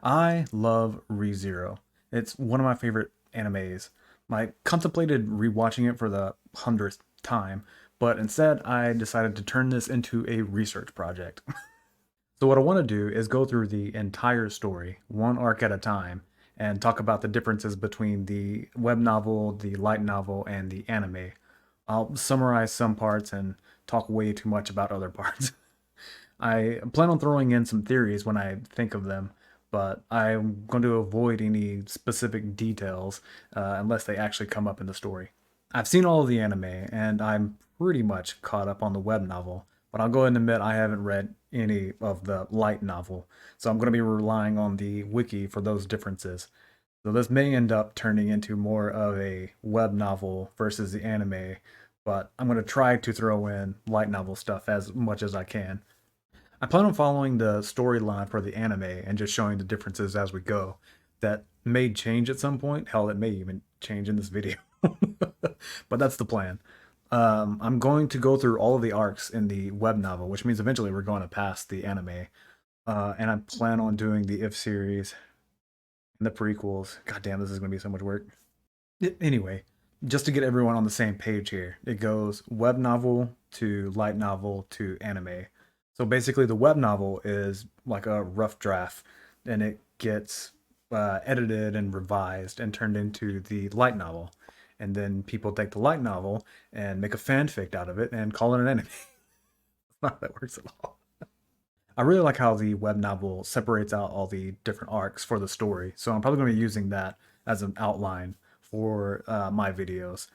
I love ReZero. It's one of my favorite animes. I contemplated rewatching it for the 100th time, but instead I decided to turn this into a research project. So what I want to do is go through the entire story, one arc at a time, and talk about the differences between the web novel, the light novel, and the anime. I'll summarize some parts and talk way too much about other parts. I plan on throwing in some theories when I think of them, but I'm going to avoid any specific details unless they actually come up in the story. I've seen all of the anime, and I'm pretty much caught up on the web novel, but I'll go ahead and admit I haven't read any of the light novel, so I'm going to be relying on the wiki for those differences. So this may end up turning into more of a web novel versus the anime, but I'm going to try to throw in light novel stuff as much as I can. I plan on following the storyline for the anime and just showing the differences as we go. That may change at some point. Hell, it may even change in this video. But that's the plan. I'm going to go through all of the arcs in the web novel, which means eventually we're going to pass the anime. And I plan on doing the If series and the prequels. God damn, this is going to be so much work. Anyway, just to get everyone on the same page here, it goes web novel to light novel to anime. So basically, the web novel is like a rough draft, and it gets edited and revised and turned into the light novel. And then people take the light novel and make a fanfic out of it and call it an anime. That's not how that works at all. I really like how the web novel separates out all the different arcs for the story. So I'm probably going to be using that as an outline for my videos.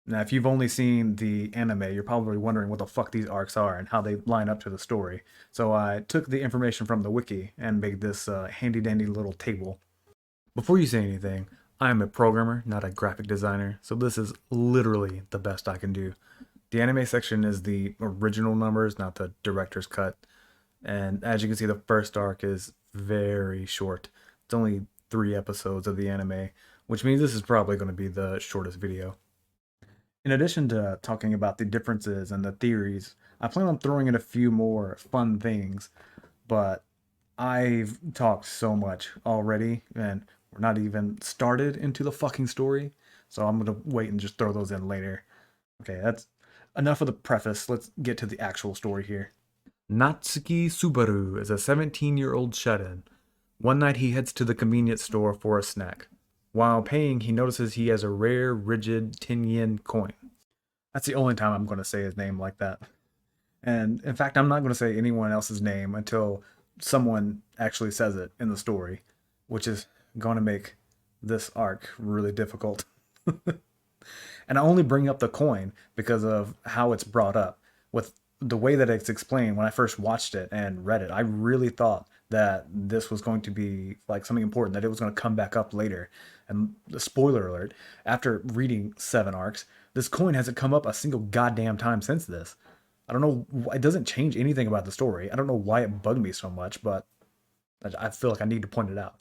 Now, if you've only seen the anime, you're probably wondering what the fuck these arcs are and how they line up to the story. So I took the information from the wiki and made this handy dandy little table. Before you say anything, I am a programmer, not a graphic designer, so this is literally the best I can do. The anime section is the original numbers, not the director's cut. And as you can see, the first arc is very short. It's only 3 episodes of the anime, which means this is probably going to be the shortest video. In addition to talking about the differences and the theories, I plan on throwing in a few more fun things, but I've talked so much already, and we're not even started into the fucking story, so I'm gonna wait and just throw those in later. Okay, that's enough of the preface. Let's get to the actual story here. Natsuki Subaru is a 17-year-old shut-in. One night he heads to the convenience store for a snack. While paying, he notices he has a rare, rigid 10 yen coin. That's the only time I'm going to say his name like that. And in fact, I'm not going to say anyone else's name until someone actually says it in the story, which is going to make this arc really difficult. And I only bring up the coin because of how it's brought up. With the way that it's explained, when I first watched it and read it, I really thought that this was going to be like something important, that it was going to come back up later. And the spoiler alert, after reading 7 arcs, this coin hasn't come up a single goddamn time since this. I don't know, it doesn't change anything about the story. I don't know why it bugged me so much, but I feel like I need to point it out.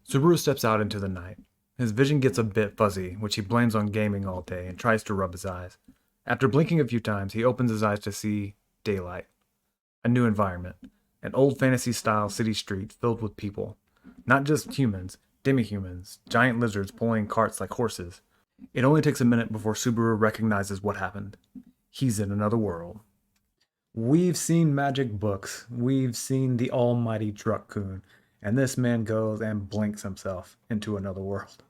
Subaru steps out into the night. His vision gets a bit fuzzy, which he blames on gaming all day and tries to rub his eyes. After blinking a few times, he opens his eyes to see daylight, a new environment, an old fantasy style city street filled with people. Not just humans, demi-humans, giant lizards pulling carts like horses. It only takes a minute before Subaru recognizes what happened. He's in another world. We've seen magic books, we've seen the almighty Truck-kun, and this man goes and blinks himself into another world.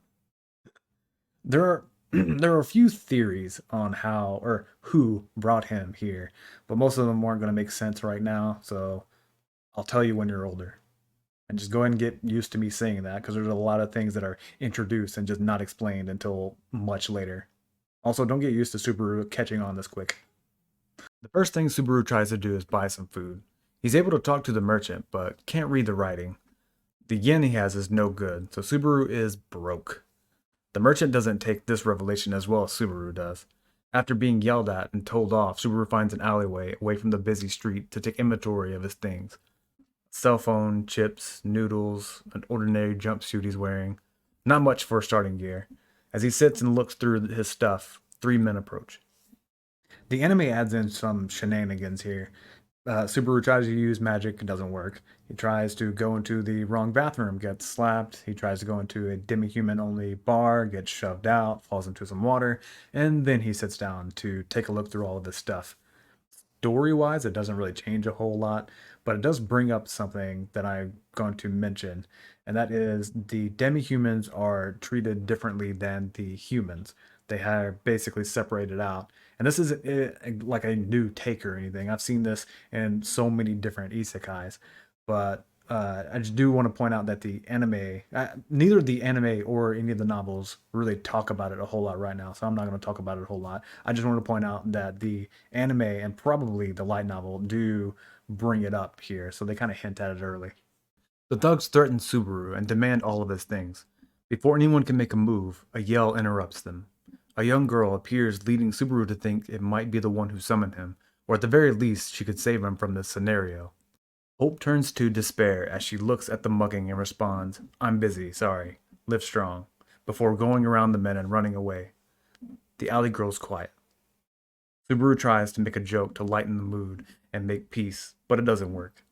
There are there are a few theories on how or who brought him here, but most of them aren't going to make sense right now, so I'll tell you when you're older. And just go ahead and get used to me saying that because there's a lot of things that are introduced and just not explained until much later. Also, don't get used to Subaru catching on this quick. The first thing Subaru tries to do is buy some food. He's able to talk to the merchant, but can't read the writing. The yen he has is no good, so Subaru is broke. The merchant doesn't take this revelation as well as Subaru does. After being yelled at and told off, Subaru finds an alleyway away from the busy street to take inventory of his things. Cell phone, chips, noodles, an ordinary jumpsuit he's wearing. Not much for starting gear. As he sits and looks through his stuff, 3 men approach. The anime adds in some shenanigans here. Subaru tries to use magic, it doesn't work. He tries to go into the wrong bathroom, gets slapped. He tries to go into a demi-human only bar, gets shoved out, falls into some water, and then he sits down to take a look through all of this stuff. Story wise, it doesn't really change a whole lot, but it does bring up something that I'm going to mention, and that is the demi-humans are treated differently than the humans. They are basically separated out. And this isn't like a new take or anything. I've seen this in so many different isekais, but I just do want to point out that the anime, neither the anime or any of the novels really talk about it a whole lot right now, so I'm not going to talk about it a whole lot. I just want to point out that the anime and probably the light novel do bring it up here, so they kind of hint at it early. The thugs threaten Subaru and demand all of his things. Before anyone can make a move, a yell interrupts them. A young girl appears, leading Subaru to think it might be the one who summoned him, or at the very least, she could save him from this scenario. Hope turns to despair as she looks at the mugging and responds, "I'm busy, sorry. Live strong," before going around the men and running away. The alley grows quiet. Subaru tries to make a joke to lighten the mood and make peace, but it doesn't work.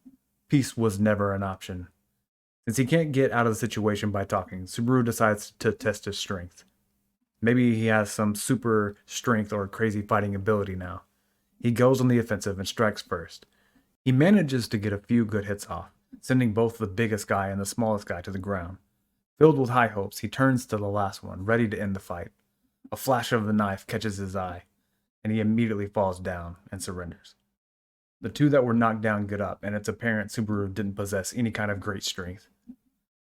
Peace was never an option. Since he can't get out of the situation by talking, Subaru decides to test his strength. Maybe he has some super strength or crazy fighting ability now. He goes on the offensive and strikes first. He manages to get a few good hits off, sending both the biggest guy and the smallest guy to the ground. Filled with high hopes, he turns to the last one, ready to end the fight. A flash of the knife catches his eye, and he immediately falls down and surrenders. The two that were knocked down get up, and it's apparent Subaru didn't possess any kind of great strength.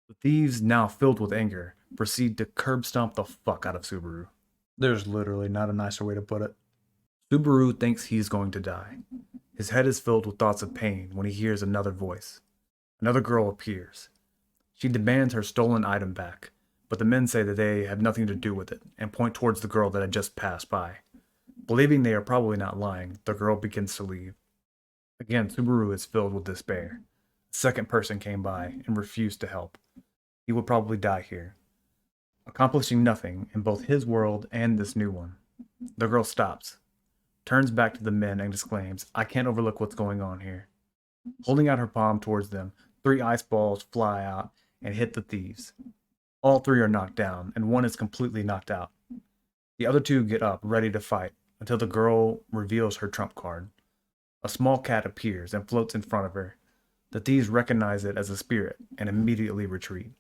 The thieves, now filled with anger, proceed to curb stomp the fuck out of Subaru. There's literally not a nicer way to put it. Subaru thinks he's going to die. His head is filled with thoughts of pain when he hears another voice. Another girl appears. She demands her stolen item back, but the men say that they have nothing to do with it and point towards the girl that had just passed by. Believing they are probably not lying, the girl begins to leave. Again, Subaru is filled with despair. A second person came by and refused to help. He would probably die here, accomplishing nothing in both his world and this new one. The girl stops, turns back to the men and exclaims, "I can't overlook what's going on here." Holding out her palm towards them, three ice balls fly out and hit the thieves. All three are knocked down, and one is completely knocked out. The other two get up, ready to fight, until the girl reveals her trump card. A small cat appears and floats in front of her. The thieves recognize it as a spirit and immediately retreat.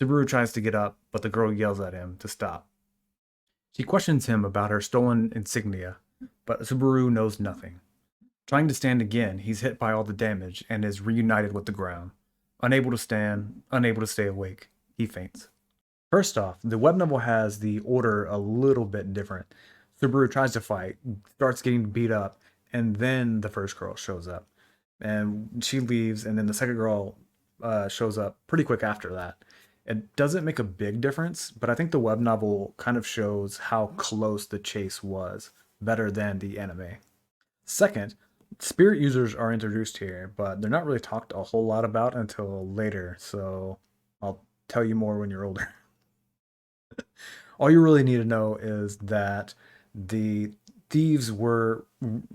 Subaru tries to get up, but the girl yells at him to stop. She questions him about her stolen insignia, but Subaru knows nothing. Trying to stand again, he's hit by all the damage and is reunited with the ground. Unable to stand, unable to stay awake, he faints. First off, the web novel has the order a little bit different. Subaru tries to fight, starts getting beat up, and then the first girl shows up. And she leaves, and then the second girl shows up pretty quick after that. It doesn't make a big difference, but I think the web novel kind of shows how close the chase was, better than the anime. Second, spirit users are introduced here, but they're not really talked a whole lot about until later, so I'll tell you more when you're older. All you really need to know is that the thieves were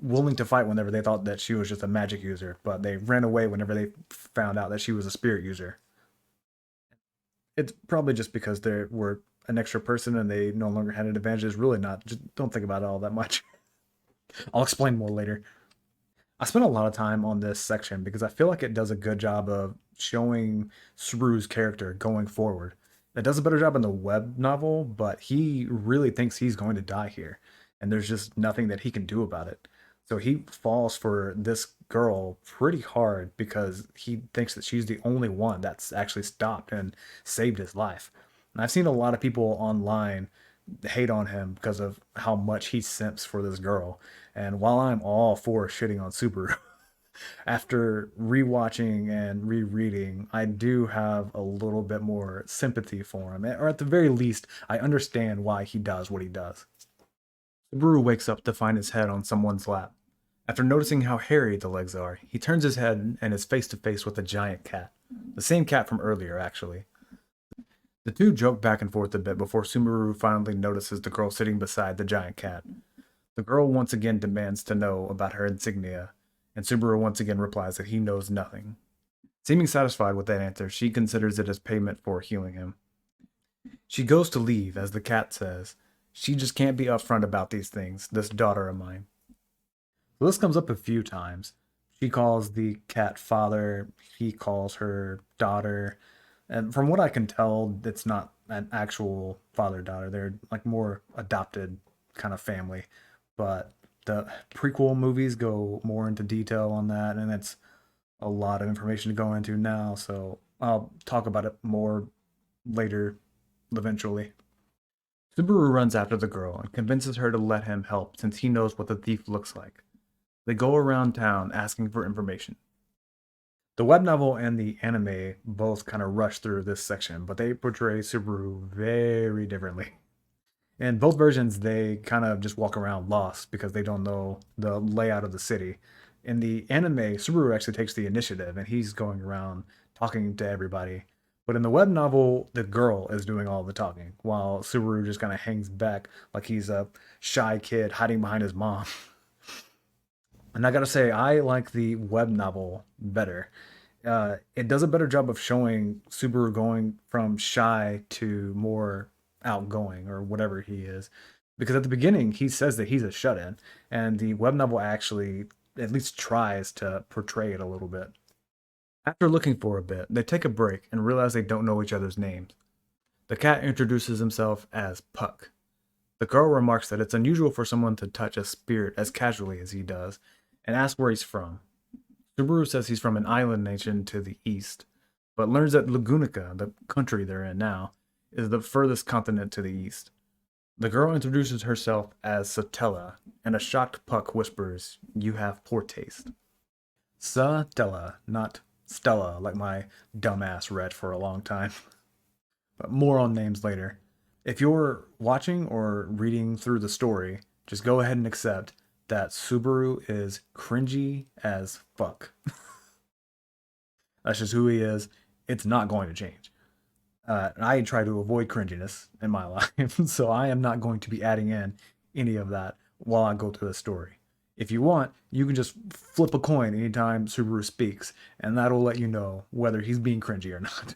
willing to fight whenever they thought that she was just a magic user, but they ran away whenever they found out that she was a spirit user. It's probably just because they were an extra person and they no longer had an advantage. It's really not. Just don't think about it all that much. I'll explain more later. I spent a lot of time on this section because I feel like it does a good job of showing Subaru's character going forward. It does a better job in the web novel, but he really thinks he's going to die here, and there's just nothing that he can do about it. So he falls for this girl pretty hard because he thinks that she's the only one that's actually stopped and saved his life. And I've seen a lot of people online hate on him because of how much he simps for this girl. And while I'm all for shitting on Subaru, after rewatching and rereading, I do have a little bit more sympathy for him, or at the very least, I understand why he does what he does. Subaru wakes up to find his head on someone's lap. After noticing how hairy the legs are, he turns his head and is face to face with a giant cat. The same cat from earlier, actually. The two joke back and forth a bit before Subaru finally notices the girl sitting beside the giant cat. The girl once again demands to know about her insignia, And Subaru once again replies that he knows nothing. Seeming satisfied with that answer, she considers it as payment for healing him. She goes to leave, as the cat says. She just can't be upfront about these things, this daughter of mine. So this comes up a few times. She calls the cat father, he calls her daughter. And from what I can tell, it's not an actual father daughter. They're like more adopted kind of family. But the prequel movies go more into detail on that, and it's a lot of information to go into now. So I'll talk about it more later, eventually. Subaru runs after the girl and convinces her to let him help since he knows what the thief looks like. They go around town asking for information. The web novel and the anime both kind of rush through this section, but they portray Subaru very differently. In both versions, they kind of just walk around lost because they don't know the layout of the city. In the anime, Subaru actually takes the initiative and he's going around talking to everybody. But in the web novel, the girl is doing all the talking, while Subaru just kind of hangs back like he's a shy kid hiding behind his mom. And I gotta say, I like the web novel better. It does a better job of showing Subaru going from shy to more outgoing or whatever he is. Because at the beginning, he says that he's a shut in, and the web novel actually at least tries to portray it a little bit. After looking for a bit, they take a break and realize they don't know each other's names. The cat introduces himself as Puck. The girl remarks that it's unusual for someone to touch a spirit as casually as he does, and asks where he's from. Subaru says he's from an island nation to the east, but learns that Lagunica, the country they're in now, is the furthest continent to the east. The girl introduces herself as Satella, and a shocked Puck whispers, "You have poor taste." Satella, not Stella, like my dumbass read for a long time. But more on names later. If you're watching or reading through the story, just go ahead and accept that Subaru is cringy as fuck. That's just who he is. It's not going to change. I try to avoid cringiness in my life, so I am not going to be adding in any of that while I go through the story. If you want, you can just flip a coin anytime Subaru speaks, and that'll let you know whether he's being cringy or not.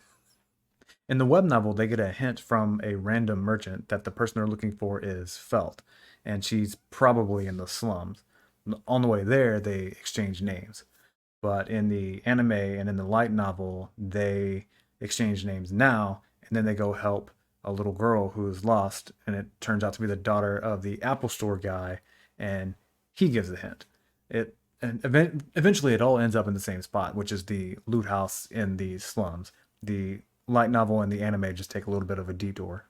In the web novel, they get a hint from a random merchant that the person they're looking for is Felt, and she's probably in the slums. On the way there, they exchange names. But in the anime and in the light novel, they exchange names now, and then they go help a little girl who is lost, and it turns out to be the daughter of the Apple Store guy, and he gives a hint. It and eventually it all ends up in the same spot, which is the loot house in the slums. The light novel and the anime just take a little bit of a detour.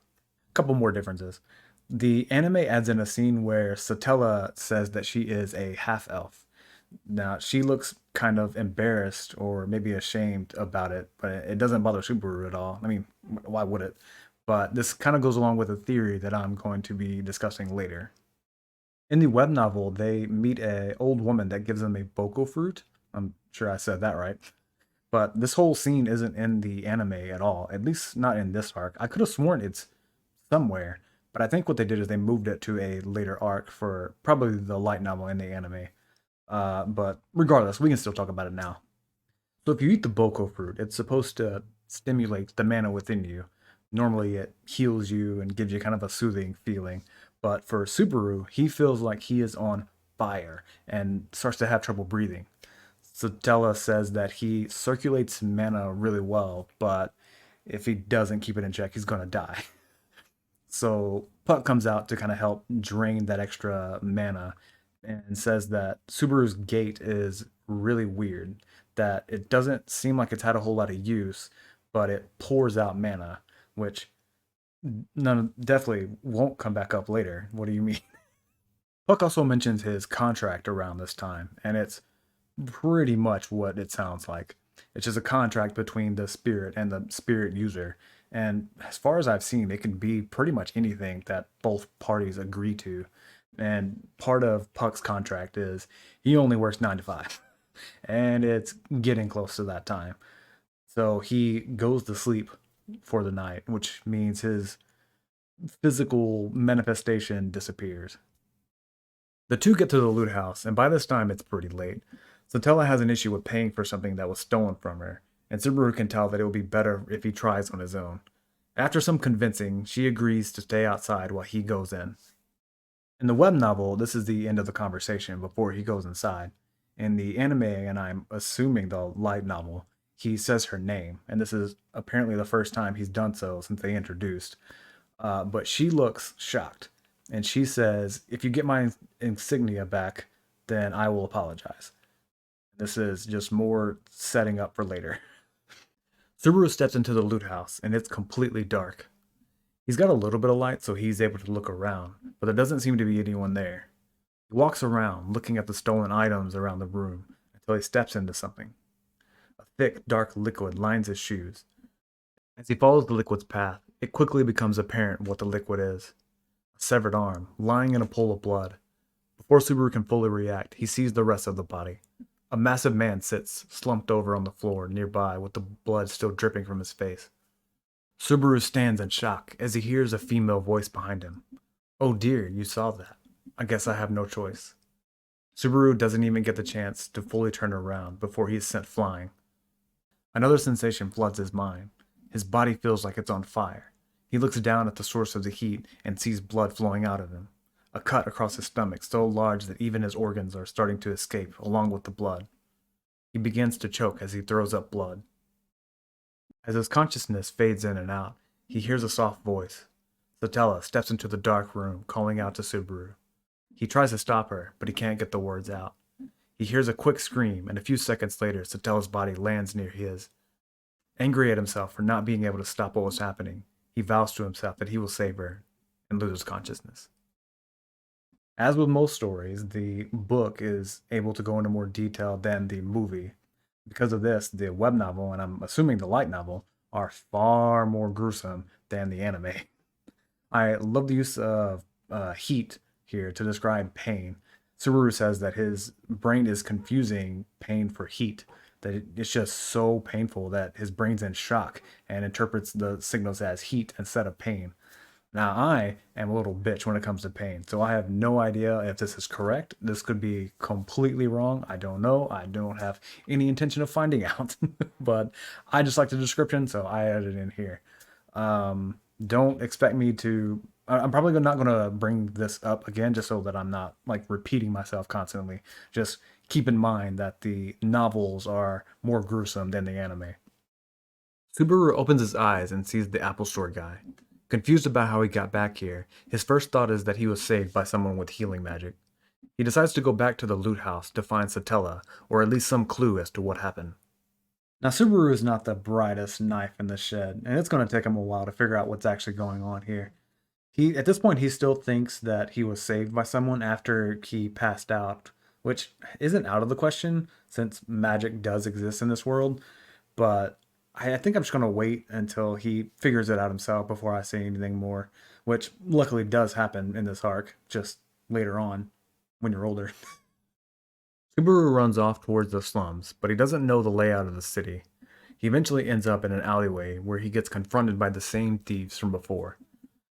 A couple more differences. The anime adds in a scene where Satella says that she is a half elf. Now, she looks kind of embarrassed or maybe ashamed about it, but it doesn't bother Subaru at all. I mean, why would it? But this kind of goes along with a theory that I'm going to be discussing later. In the web novel, they meet a old woman that gives them a boko fruit. I'm sure I said that right. But this whole scene isn't in the anime at all, at least not in this arc. I could have sworn it's somewhere, but I think what they did is they moved it to a later arc for probably the light novel and the anime. But regardless, we can still talk about it now. So if you eat the boko fruit, it's supposed to stimulate the mana within you. Normally, it heals you and gives you kind of a soothing feeling. But for Subaru, he feels like he is on fire and starts to have trouble breathing. Satella says that he circulates mana really well, but if he doesn't keep it in check, he's gonna die. So Puck comes out to kind of help drain that extra mana and says that Subaru's gate is really weird, that it doesn't seem like it's had a whole lot of use, but it pours out mana, which none definitely won't come back up later. What do you mean? Puck also mentions his contract around this time, and it's pretty much what it sounds like. It's just a contract between the spirit and the spirit user. And as far as I've seen, it can be pretty much anything that both parties agree to. And part of Puck's contract is he only works 9 to 5. And it's getting close to that time. So he goes to sleep for the night, which means his physical manifestation disappears. The two get to the loot house, and by this time it's pretty late. Satella has an issue with paying for something that was stolen from her, and Subaru can tell that it will be better if he tries on his own. After some convincing, she agrees to stay outside while he goes in. In the web novel, this is the end of the conversation before he goes inside. In the anime, and I'm assuming the light novel, he says her name, and this is apparently the first time he's done so since they introduced. But she looks shocked, and she says, "If you get my insignia back, then I will apologize." This is just more setting up for later. Subaru steps into the loot house, and it's completely dark. He's got a little bit of light, so he's able to look around, but there doesn't seem to be anyone there. He walks around, looking at the stolen items around the room, until he steps into something. A thick, dark liquid lines his shoes. As he follows the liquid's path, it quickly becomes apparent what the liquid is. A severed arm, lying in a pool of blood. Before Subaru can fully react, he sees the rest of the body. A massive man sits, slumped over on the floor nearby with the blood still dripping from his face. Subaru stands in shock as he hears a female voice behind him. "Oh dear, you saw that. I guess I have no choice." Subaru doesn't even get the chance to fully turn around before he is sent flying. Another sensation floods his mind. His body feels like it's on fire. He looks down at the source of the heat and sees blood flowing out of him. A cut across his stomach so large that even his organs are starting to escape along with the blood. He begins to choke as he throws up blood. As his consciousness fades in and out, he hears a soft voice. Satella steps into the dark room, calling out to Subaru. He tries to stop her, but he can't get the words out. He hears a quick scream, and a few seconds later, Satella's body lands near his. Angry at himself for not being able to stop what was happening, he vows to himself that he will save her and loses consciousness. As with most stories, the book is able to go into more detail than the movie. Because of this, the web novel, and I'm assuming the light novel, are far more gruesome than the anime. I love the use of heat here to describe pain. Subaru says that his brain is confusing pain for heat, that it's just so painful that his brain's in shock and interprets the signals as heat instead of pain. Now, I am a little bitch when it comes to pain, so I have no idea if this is correct. This could be completely wrong. I don't know. I don't have any intention of finding out, but I just like the description, so I added it in here. Don't expect me to. I'm probably not going to bring this up again just so that I'm not like repeating myself constantly. Just keep in mind that the novels are more gruesome than the anime. Subaru opens his eyes and sees the Apple Store guy. Confused about how he got back here, his first thought is that he was saved by someone with healing magic. He decides to go back to the loot house to find Satella, or at least some clue as to what happened. Now, Subaru is not the brightest knife in the shed, and it's going to take him a while to figure out what's actually going on here. At this point, he still thinks that he was saved by someone after he passed out, which isn't out of the question since magic does exist in this world. But I think I'm just gonna wait until he figures it out himself before I say anything more, which luckily does happen in this arc, just later on when you're older. Subaru runs off towards the slums, but he doesn't know the layout of the city. He eventually ends up in an alleyway where he gets confronted by the same thieves from before.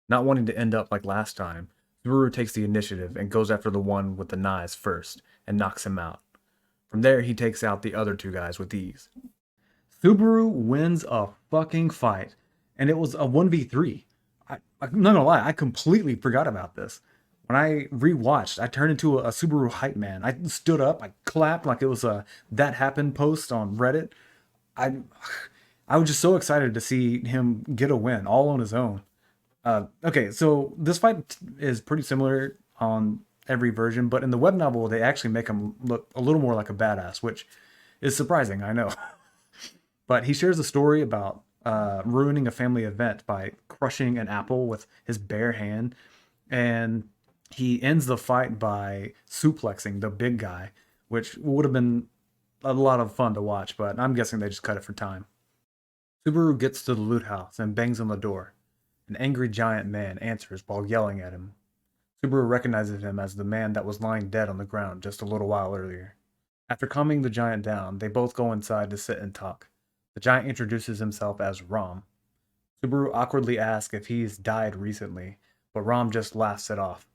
Not wanting to end up like last time, Subaru takes the initiative and goes after the one with the knives first and knocks him out. From there, he takes out the other two guys with ease. Subaru wins a fucking fight, and it was a 1v3. I'm not gonna lie, I completely forgot about this. When I rewatched, I turned into a Subaru hype man. I stood up, I clapped like it was a "that happened" post on Reddit. I I was just so excited to see him get a win all on his own. Okay, so this fight is pretty similar on every version, but in the web novel, they actually make him look a little more like a badass, which is surprising, I know. But he shares a story about ruining a family event by crushing an apple with his bare hand. And he ends the fight by suplexing the big guy, which would have been a lot of fun to watch, but I'm guessing they just cut it for time. Subaru gets to the loot house and bangs on the door. An angry giant man answers while yelling at him. Subaru recognizes him as the man that was lying dead on the ground just a little while earlier. After calming the giant down, they both go inside to sit and talk. The giant introduces himself as Rom. Subaru awkwardly asks if he's died recently, but Rom just laughs it off.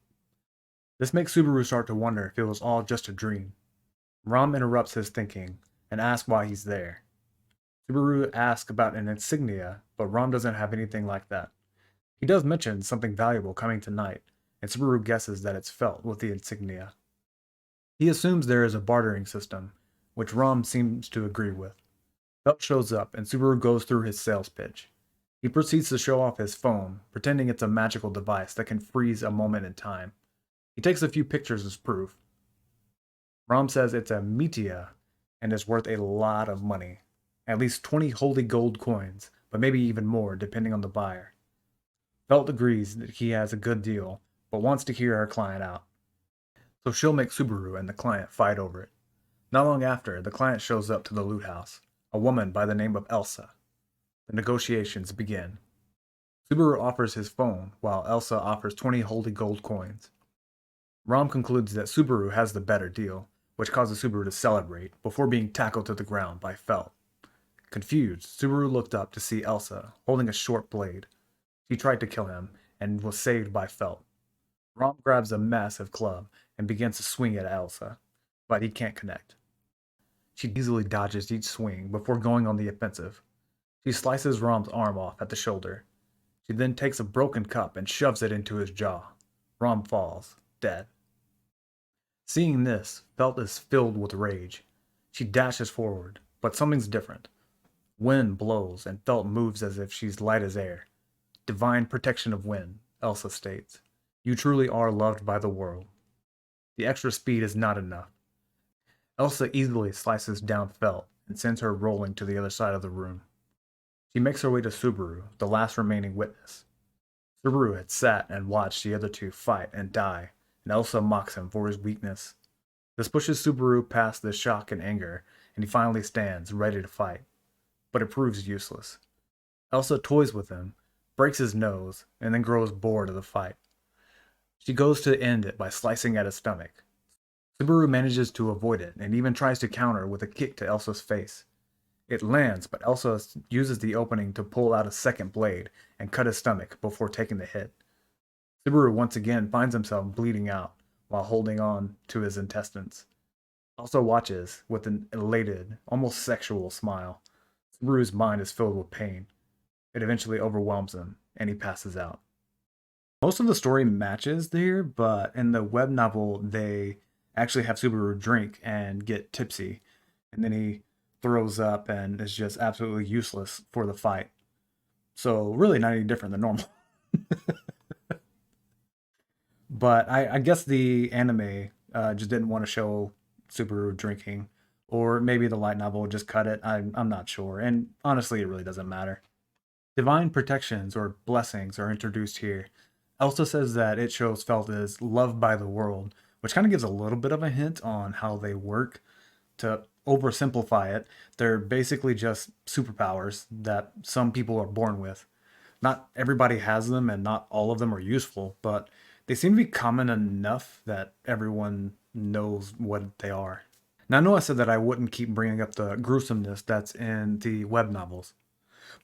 This makes Subaru start to wonder if it was all just a dream. Rom interrupts his thinking and asks why he's there. Subaru asks about an insignia, but Rom doesn't have anything like that. He does mention something valuable coming tonight, and Subaru guesses that it's felt with the insignia. He assumes there is a bartering system, which Rom seems to agree with. Felt shows up, and Subaru goes through his sales pitch. He proceeds to show off his phone, pretending it's a magical device that can freeze a moment in time. He takes a few pictures as proof. Rom says it's a metia and is worth a lot of money. At least 20 holy gold coins, but maybe even more depending on the buyer. Felt agrees that he has a good deal, but wants to hear her client out. So she'll make Subaru and the client fight over it. Not long after, the client shows up to the loot house, a woman by the name of Elsa. The negotiations begin. Subaru offers his phone, while Elsa offers 20 holy gold coins. Rom concludes that Subaru has the better deal, which causes Subaru to celebrate before being tackled to the ground by Felt. Confused, Subaru looked up to see Elsa holding a short blade. She tried to kill him and was saved by Felt. Rom grabs a massive club and begins to swing at Elsa, but he can't connect. She easily dodges each swing before going on the offensive. She slices Rom's arm off at the shoulder. She then takes a broken cup and shoves it into his jaw. Rom falls, dead. Seeing this, Felt is filled with rage. She dashes forward, but something's different. Wind blows and Felt moves as if she's light as air. Divine protection of wind, Elsa states. You truly are loved by the world. The extra speed is not enough. Elsa easily slices down Felt and sends her rolling to the other side of the room. She makes her way to Subaru, the last remaining witness. Subaru had sat and watched the other two fight and die, and Elsa mocks him for his weakness. This pushes Subaru past the shock and anger, and he finally stands, ready to fight. But it proves useless. Elsa toys with him, breaks his nose, and then grows bored of the fight. She goes to end it by slicing at his stomach. Subaru manages to avoid it and even tries to counter with a kick to Elsa's face. It lands, but Elsa uses the opening to pull out a second blade and cut his stomach before taking the hit. Subaru once again finds himself bleeding out while holding on to his intestines. Elsa watches with an elated, almost sexual smile. Subaru's mind is filled with pain. It eventually overwhelms him, and he passes out. Most of the story matches there, but in the web novel, they actually have Subaru drink and get tipsy, and then he throws up and is just absolutely useless for the fight. So really not any different than normal. But I guess the anime just didn't want to show Subaru drinking, or maybe the light novel just cut it. I'm not sure, and honestly, it really doesn't matter. Divine protections or blessings are introduced here. Elsa says that it shows Felt is loved by the world, which kind of gives a little bit of a hint on how they work. To oversimplify it, they're basically just superpowers that some people are born with. Not everybody has them, and not all of them are useful, but they seem to be common enough that everyone knows what they are. Now, I know I said that I wouldn't keep bringing up the gruesomeness that's in the web novels,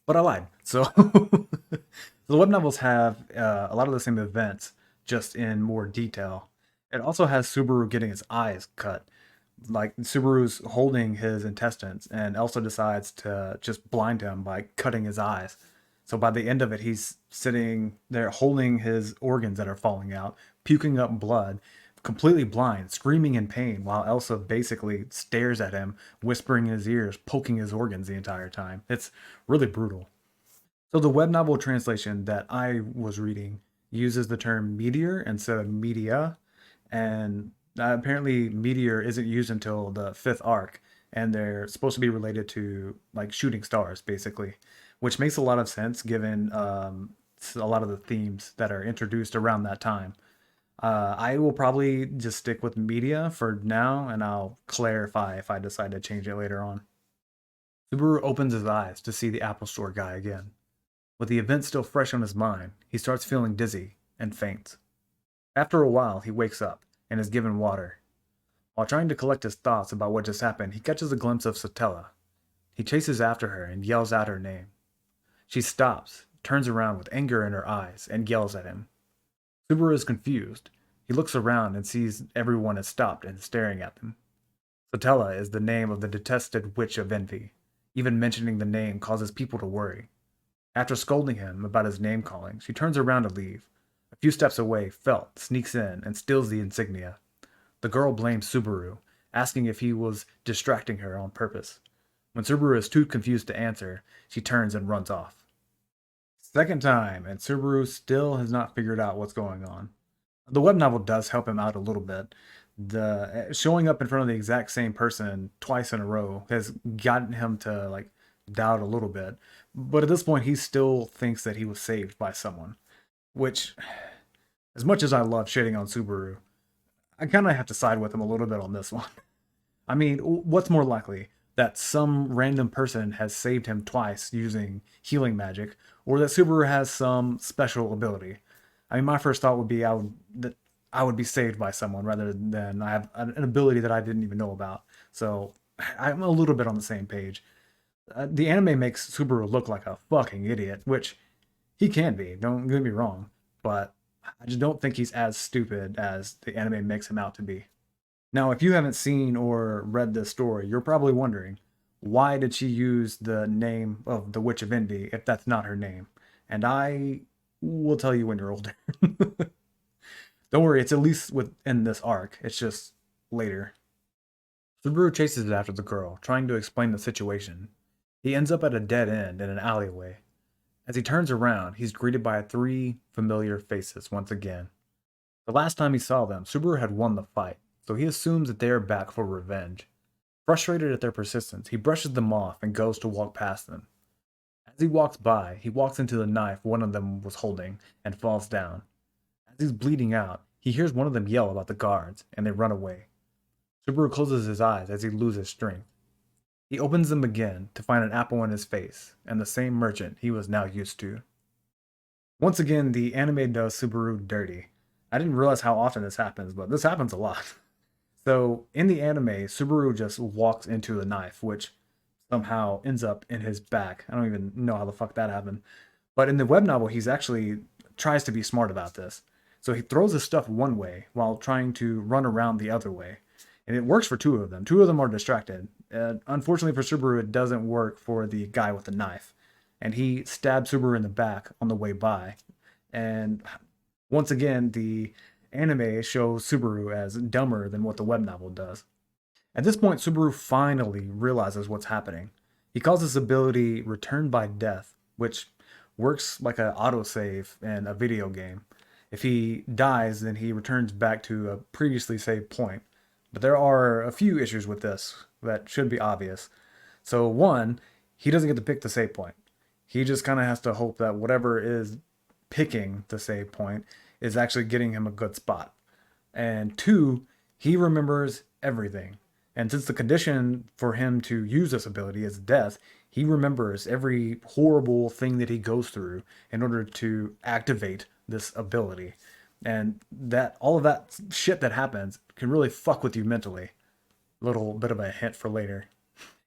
but I lied. So, the web novels have a lot of the same events, just in more detail. It also has Subaru getting his eyes cut. Like, Subaru's holding his intestines, and Elsa decides to just blind him by cutting his eyes. So by the end of it, he's sitting there holding his organs that are falling out, puking up blood, completely blind, screaming in pain, while Elsa basically stares at him, whispering in his ears, poking his organs the entire time. It's really brutal. So the web novel translation that I was reading uses the term meteor instead of media, and apparently meteor isn't used until the fifth arc, and they're supposed to be related to like shooting stars, basically, which makes a lot of sense given a lot of the themes that are introduced around that time. I will probably just stick with media for now, and I'll clarify if I decide to change it later on. Subaru opens his eyes to see the Apple Store guy again. With the event still fresh on his mind, he starts feeling dizzy and faints. After a while, he wakes up and is given water. While trying to collect his thoughts about what just happened, he catches a glimpse of Satella. He chases after her and yells out her name. She stops, turns around with anger in her eyes, and yells at him. Subaru is confused. He looks around and sees everyone has stopped and is staring at them. Satella is the name of the detested witch of envy. Even mentioning the name causes people to worry. After scolding him about his name calling, she turns around to leave. A few steps away, Felt sneaks in and steals the insignia. The girl blames Subaru, asking if he was distracting her on purpose. When Subaru is too confused to answer, she turns and runs off. Second time, and Subaru still has not figured out what's going on. The web novel does help him out a little bit. The showing up in front of the exact same person twice in a row has gotten him to like doubt a little bit. But at this point, he still thinks that he was saved by someone. Which, as much as I love shitting on Subaru, I kind of have to side with him a little bit on this one. I mean, what's more likely? That some random person has saved him twice using healing magic, or that Subaru has some special ability. I mean, my first thought would be that I would be saved by someone rather than I have an ability that I didn't even know about. So I'm a little bit on the same page. The anime makes Subaru look like a fucking idiot, which he can be. Don't get me wrong, but I just don't think he's as stupid as the anime makes him out to be. Now, if you haven't seen or read this story, you're probably wondering, why did she use the name of the Witch of Envy if that's not her name? And I will tell you when you're older. Don't worry, it's at least within this arc. It's just later. Subaru chases after the girl, trying to explain the situation. He ends up at a dead end in an alleyway. As he turns around, he's greeted by three familiar faces once again. The last time he saw them, Subaru had won the fight, so he assumes that they are back for revenge. Frustrated at their persistence, he brushes them off and goes to walk past them. As he walks by, he walks into the knife one of them was holding and falls down. As he's bleeding out, he hears one of them yell about the guards, and they run away. Subaru closes his eyes as he loses strength. He opens them again to find an apple in his face, and the same merchant he was now used to. Once again, the anime does Subaru dirty. I didn't realize how often this happens, but this happens a lot. So in the anime, Subaru just walks into the knife, which somehow ends up in his back. I don't even know how the fuck that happened. But in the web novel, he's actually tries to be smart about this. So he throws his stuff one way while trying to run around the other way. And it works for two of them. Two of them are distracted. Unfortunately for Subaru, it doesn't work for the guy with the knife. And he stabs Subaru in the back on the way by. And once again, the anime shows Subaru as dumber than what the web novel does. At this point, Subaru finally realizes what's happening. He calls this ability Return by Death, which works like an autosave in a video game. If he dies, then he returns back to a previously saved point. But there are a few issues with this that should be obvious. So, one, he doesn't get to pick the save point. He just kind of has to hope that whatever is picking the save point is actually getting him a good spot. And two, he remembers everything. And since the condition for him to use this ability is death, he remembers every horrible thing that he goes through in order to activate this ability. And that all of that shit that happens can really fuck with you mentally. Little bit of a hint for later.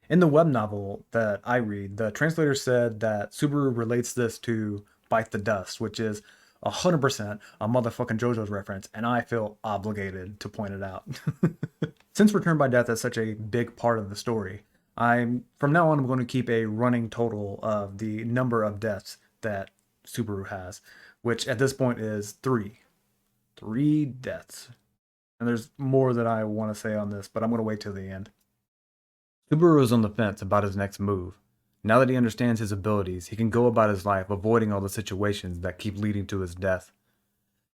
In the web novel that I read, the translator said that Subaru relates this to Bite the Dust, which is 100% a motherfucking JoJo's reference, and I feel obligated to point it out. Since Return by Death is such a big part of the story, from now on I'm going to keep a running total of the number of deaths that Subaru has, which at this point is three. Three deaths. And there's more that I want to say on this, but I'm going to wait till the end. Subaru is on the fence about his next move. Now that he understands his abilities, he can go about his life avoiding all the situations that keep leading to his death.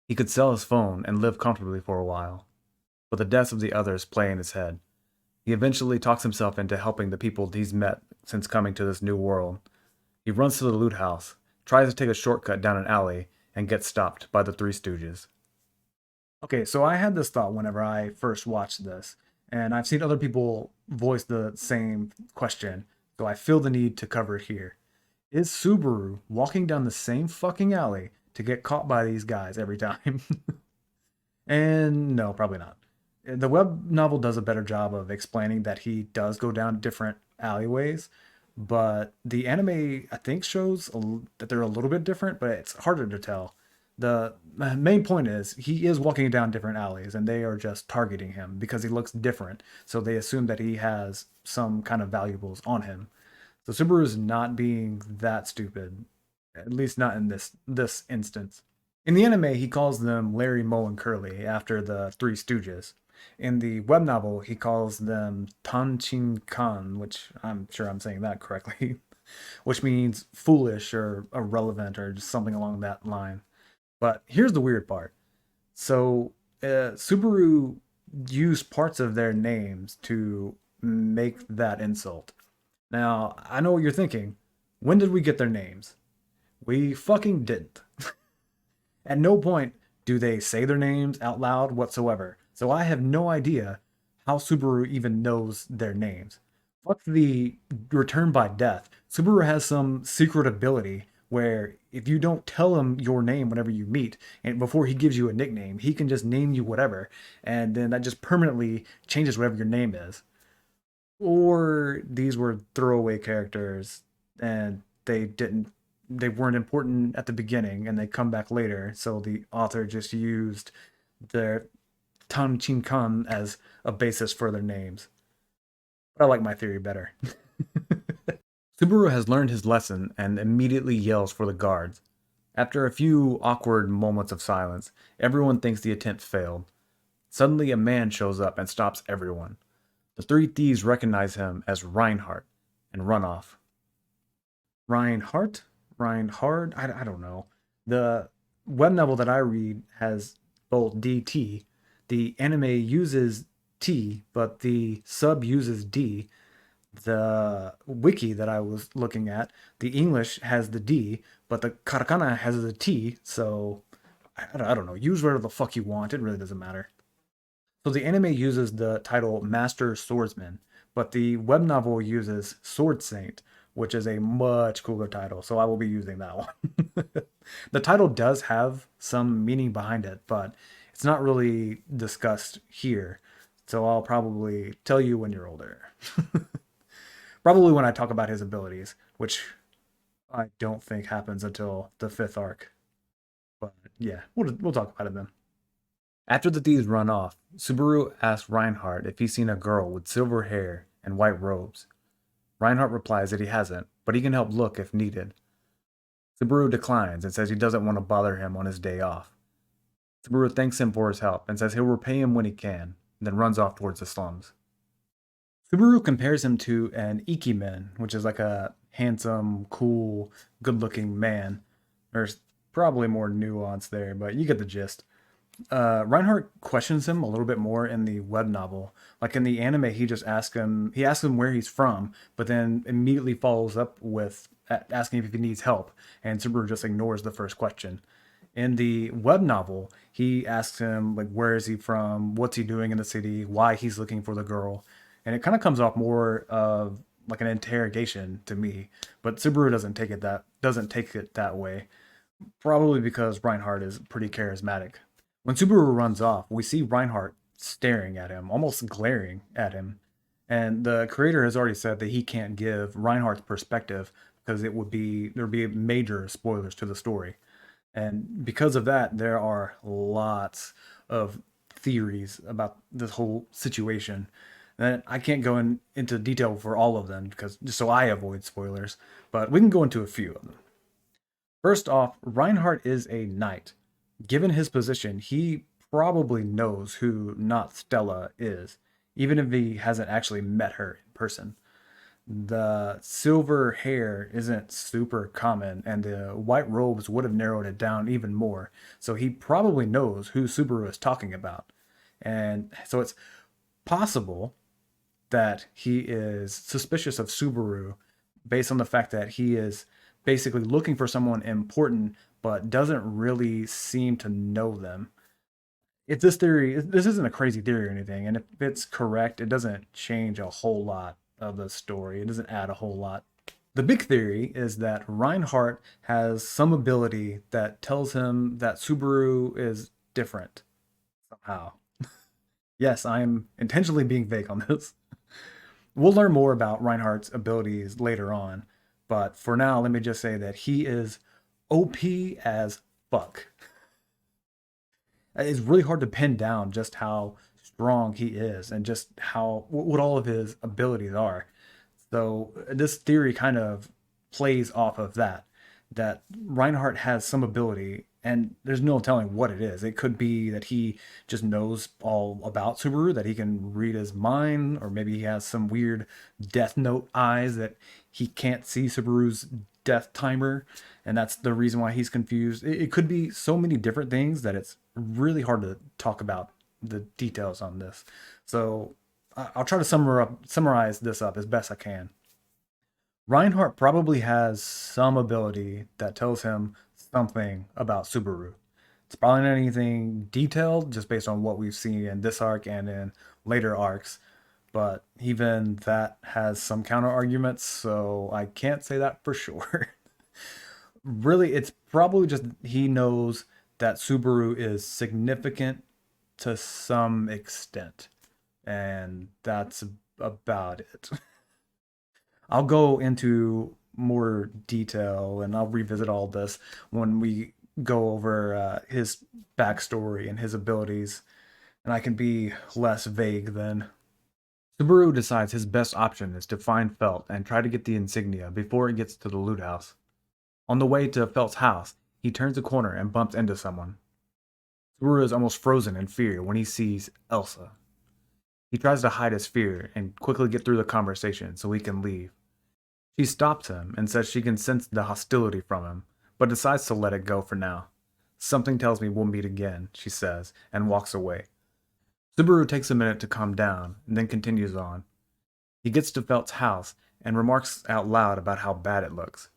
He could sell his phone and live comfortably for a while, but the deaths of the others play in his head. He eventually talks himself into helping the people he's met since coming to this new world. He runs to the loot house, tries to take a shortcut down an alley, and gets stopped by the Three Stooges. Okay, so I had this thought whenever I first watched this, and I've seen other people voice the same question, so I feel the need to cover it here. Is Subaru walking down the same fucking alley to get caught by these guys every time? And no, probably not. The web novel does a better job of explaining that he does go down different alleyways, but the anime I think shows that they're a little bit different, but it's harder to tell. The main point is he is walking down different alleys and they are just targeting him because he looks different. So they assume that he has some kind of valuables on him. So Subaru is not being that stupid, at least not in this instance. In the anime, he calls them Larry, Moe, and Curly after the Three Stooges. In the web novel, he calls them Tanchin Kan, which I'm sure I'm saying that correctly, which means foolish or irrelevant or just something along that line. But here's the weird part. So Subaru used parts of their names to make that insult. Now, I know what you're thinking. When did we get their names? We fucking didn't. At no point do they say their names out loud whatsoever. So I have no idea how Subaru even knows their names. Fuck the return by death. Subaru has some secret ability where if you don't tell him your name whenever you meet, and before he gives you a nickname, he can just name you whatever, and then that just permanently changes whatever your name is. Or these were throwaway characters and they weren't important at the beginning and they come back later, so the author just used their Tan Chin Kan as a basis for their names. But I like my theory better. Subaru has learned his lesson and immediately yells for the guards. After a few awkward moments of silence, everyone thinks the attempt failed. Suddenly, a man shows up and stops everyone. The three thieves recognize him as Reinhardt and run off. Reinhardt? Reinhard? I don't know. The web novel that I read has both DT. The anime uses T, but the sub uses D. The wiki that I was looking at, the English has the D, but the katakana has the T, so I don't know. Use whatever the fuck you want. It really doesn't matter. So the anime uses the title Master Swordsman, but the web novel uses Sword Saint, which is a much cooler title. So I will be using that one. The title does have some meaning behind it, but it's not really discussed here. So I'll probably tell you when you're older. Probably when I talk about his abilities, which I don't think happens until the fifth arc. But yeah, we'll talk about it then. After the thieves run off, Subaru asks Reinhardt if he's seen a girl with silver hair and white robes. Reinhardt replies that he hasn't, but he can help look if needed. Subaru declines and says he doesn't want to bother him on his day off. Subaru thanks him for his help and says he'll repay him when he can, and then runs off towards the slums. Subaru compares him to an Ikimen, which is like a handsome, cool, good looking man. There's probably more nuance there, but you get the gist. Reinhardt questions him a little bit more in the web novel. Like in the anime, he asks him where he's from, but then immediately follows up with asking if he needs help, and Subaru just ignores the first question. In the web novel, he asks him like where is he from, what's he doing in the city, why he's looking for the girl, and it kind of comes off more of like an interrogation to me. But Subaru doesn't take it that way, probably because Reinhardt is pretty charismatic. When Subaru runs off, we see Reinhardt staring at him, almost glaring at him. And the creator has already said that he can't give Reinhardt's perspective because there'd be major spoilers to the story. And because of that, there are lots of theories about this whole situation. And I can't go into detail for all of them because just so I avoid spoilers, but we can go into a few of them. First off, Reinhardt is a knight. Given his position, he probably knows who Not Stella is, even if he hasn't actually met her in person. The silver hair isn't super common, and the white robes would have narrowed it down even more. So he probably knows who Subaru is talking about. And so it's possible that he is suspicious of Subaru based on the fact that he is basically looking for someone important but doesn't really seem to know them. If this isn't a crazy theory or anything, and if it's correct, it doesn't change a whole lot of the story. It doesn't add a whole lot. The big theory is that Reinhardt has some ability that tells him that Subaru is different somehow. Yes, I'm intentionally being vague on this. We'll learn more about Reinhardt's abilities later on, but for now, let me just say that he is OP as fuck. It's really hard to pin down just how strong he is and just how what all of his abilities are. So this theory kind of plays off of that Reinhardt has some ability, and there's no telling what it is. It could be that he just knows all about Subaru, that he can read his mind, or maybe he has some weird Death Note eyes that he can't see Subaru's death timer, and that's the reason why he's confused. It could be so many different things that it's really hard to talk about the details on this. So I'll try to summarize this up as best I can. Reinhardt probably has some ability that tells him something about Subaru. It's probably not anything detailed, just based on what we've seen in this arc and in later arcs. But even that has some counter arguments, so I can't say that for sure. Really, it's probably just he knows that Subaru is significant to some extent, and that's about it. I'll go into more detail and I'll revisit all this when we go over his backstory and his abilities, and I can be less vague then. Subaru decides his best option is to find Felt and try to get the insignia before it gets to the loot house. On the way to Felt's house, he turns a corner and bumps into someone. Subaru is almost frozen in fear when he sees Elsa. He tries to hide his fear and quickly get through the conversation so he can leave. She stops him and says she can sense the hostility from him, but decides to let it go for now. Something tells me we'll meet again, she says, and walks away. Subaru takes a minute to calm down and then continues on. He gets to Felt's house and remarks out loud about how bad it looks.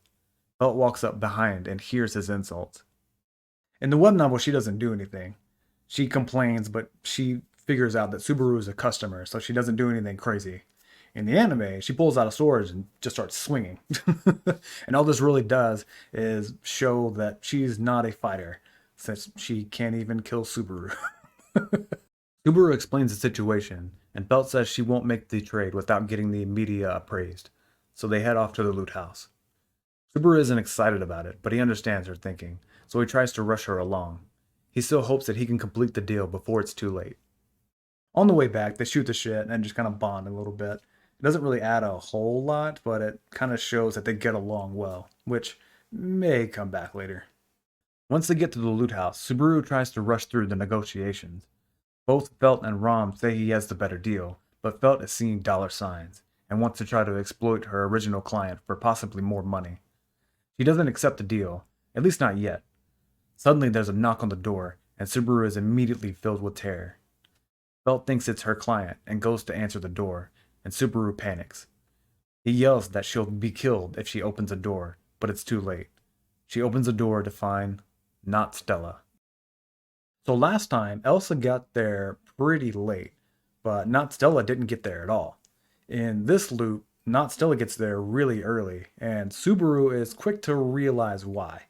Felt walks up behind and hears his insults. In the web novel, she doesn't do anything. She complains, but she figures out that Subaru is a customer, so she doesn't do anything crazy. In the anime, she pulls out a sword and just starts swinging. And all this really does is show that she's not a fighter, since she can't even kill Subaru. Subaru explains the situation, and Belt says she won't make the trade without getting the media appraised, so they head off to the loot house. Subaru isn't excited about it, but he understands her thinking, so he tries to rush her along. He still hopes that he can complete the deal before it's too late. On the way back, they shoot the shit and just kind of bond a little bit. It doesn't really add a whole lot, but it kind of shows that they get along well, which may come back later. Once they get to the loot house, Subaru tries to rush through the negotiations. Both Felt and Rom say he has the better deal, but Felt is seeing dollar signs and wants to try to exploit her original client for possibly more money. She doesn't accept the deal, at least not yet. Suddenly there's a knock on the door, and Subaru is immediately filled with terror. Felt thinks it's her client and goes to answer the door, and Subaru panics. He yells that she'll be killed if she opens the door, but it's too late. She opens the door to find not Stella. So last time, Elsa got there pretty late, but not Stella didn't get there at all. In this loop, not Stella gets there really early, and Subaru is quick to realize why.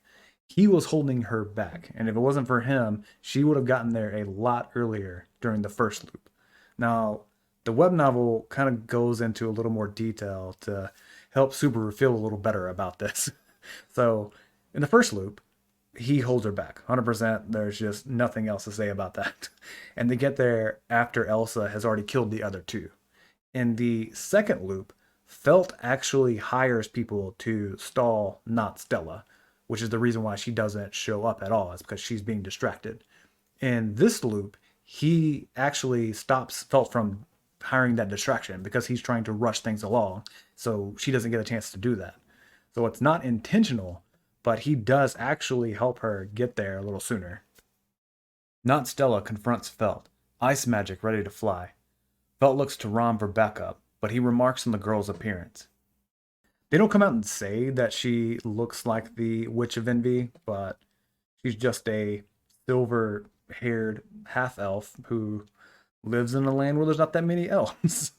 He was holding her back, and if it wasn't for him, she would have gotten there a lot earlier during the first loop. Now, the web novel kind of goes into a little more detail to help Subaru feel a little better about this. So, in the first loop, he holds her back 100%. There's just nothing else to say about that. And they get there after Elsa has already killed the other two. In the second loop, Felt actually hires people to stall not Stella, which is the reason why she doesn't show up at all. It's because she's being distracted. In this loop, he actually stops Felt from hiring that distraction because he's trying to rush things along, so she doesn't get a chance to do that. So it's not intentional, but he does actually help her get there a little sooner. Not Stella confronts Felt, ice magic ready to fly. Felt looks to Rom for backup, but he remarks on the girl's appearance. They don't come out and say that she looks like the Witch of Envy, but she's just a silver haired half elf who lives in a land where there's not that many elves.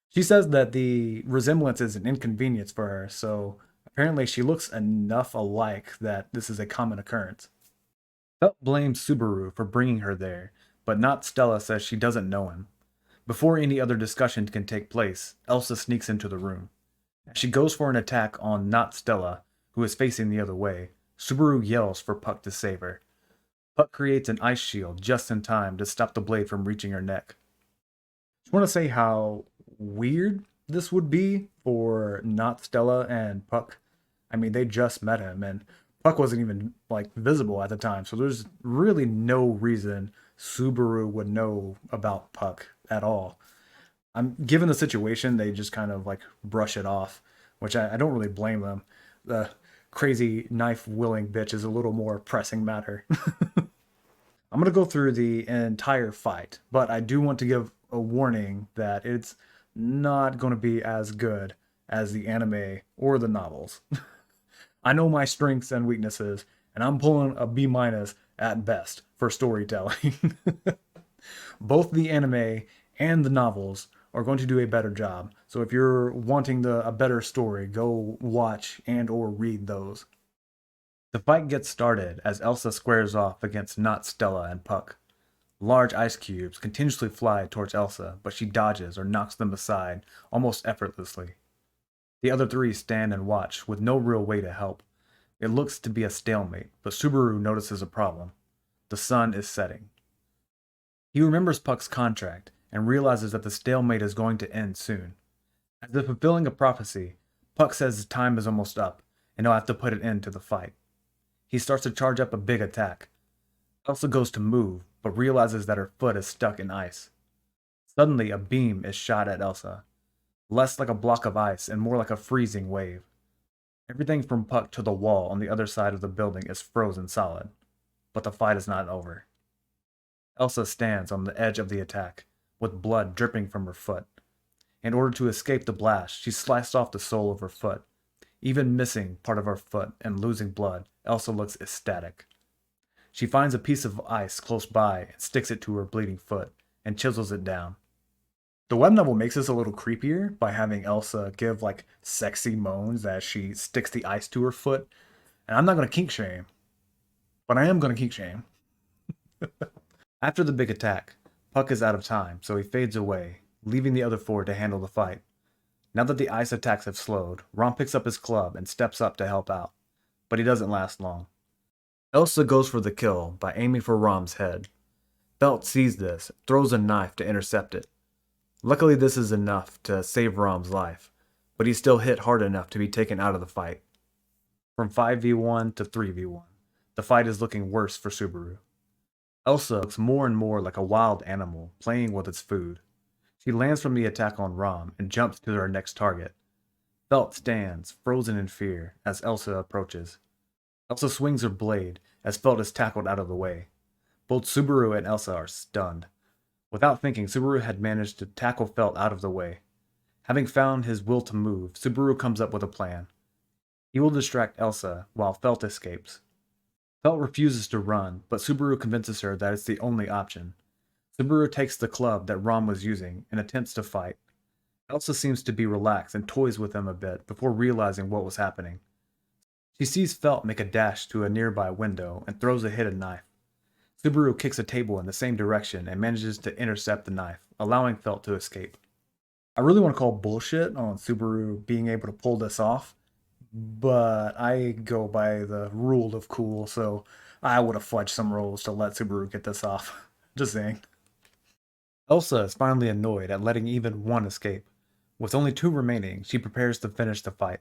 She says that the resemblance is an inconvenience for her, so apparently she looks enough alike that this is a common occurrence. Felt blames Subaru for bringing her there, but not Stella says she doesn't know him. Before any other discussion can take place, Elsa sneaks into the room. She goes for an attack on not Stella, who is facing the other way. Subaru yells for Puck to save her. Puck creates an ice shield just in time to stop the blade from reaching her neck. Just want to say how weird this would be for not Stella and Puck. I mean, they just met him, and Puck wasn't even like visible at the time, so there's really no reason Subaru would know about Puck at all. I'm given the situation, they just kind of like brush it off, which I don't really blame them. The crazy knife willing bitch is a little more pressing matter. I'm gonna go through the entire fight, but I do want to give a warning that it's not going to be as good as the anime or the novels. I know my strengths and weaknesses, and I'm pulling a B minus at best for storytelling. Both the anime and the novels are going to do a better job. So if you're wanting a better story, go watch and or read those. The fight gets started as Elsa squares off against Not Stella and Puck. Large ice cubes continuously fly towards Elsa, but she dodges or knocks them aside almost effortlessly. The other three stand and watch with no real way to help. It looks to be a stalemate, but Subaru notices a problem. The sun is setting. He remembers Puck's contract and realizes that the stalemate is going to end soon. As if fulfilling a prophecy, Puck says his time is almost up and he'll have to put an end to the fight. He starts to charge up a big attack. Elsa goes to move, but realizes that her foot is stuck in ice. Suddenly, a beam is shot at Elsa, less like a block of ice and more like a freezing wave. Everything from Puck to the wall on the other side of the building is frozen solid, but the fight is not over. Elsa stands on the edge of the attack, with blood dripping from her foot. In order to escape the blast, she sliced off the sole of her foot. Even missing part of her foot and losing blood, Elsa looks ecstatic. She finds a piece of ice close by and sticks it to her bleeding foot and chisels it down. The web novel makes this a little creepier by having Elsa give like sexy moans as she sticks the ice to her foot. And I'm not going to kink shame, but I am going to kink shame. After the big attack, Puck is out of time, so he fades away, leaving the other four to handle the fight. Now that the ice attacks have slowed, Rom picks up his club and steps up to help out, but he doesn't last long. Elsa goes for the kill by aiming for Rom's head. Felt sees this, throws a knife to intercept it. Luckily this is enough to save Rom's life, but he's still hit hard enough to be taken out of the fight. From 5v1 to 3v1, the fight is looking worse for Subaru. Elsa looks more and more like a wild animal playing with its food. She lands from the attack on Rom and jumps to her next target. Felt stands, frozen in fear, as Elsa approaches. Elsa swings her blade as Felt is tackled out of the way. Both Subaru and Elsa are stunned. Without thinking, Subaru had managed to tackle Felt out of the way. Having found his will to move, Subaru comes up with a plan. He will distract Elsa while Felt escapes. Felt refuses to run, but Subaru convinces her that it's the only option. Subaru takes the club that Rom was using and attempts to fight. Elsa seems to be relaxed and toys with him a bit before realizing what was happening. She sees Felt make a dash to a nearby window and throws a hidden knife. Subaru kicks a table in the same direction and manages to intercept the knife, allowing Felt to escape. I really want to call bullshit on Subaru being able to pull this off, but I go by the rule of cool, so I would have fudged some rules to let Subaru get this off. Just saying. Elsa is finally annoyed at letting even one escape. With only two remaining, she prepares to finish the fight.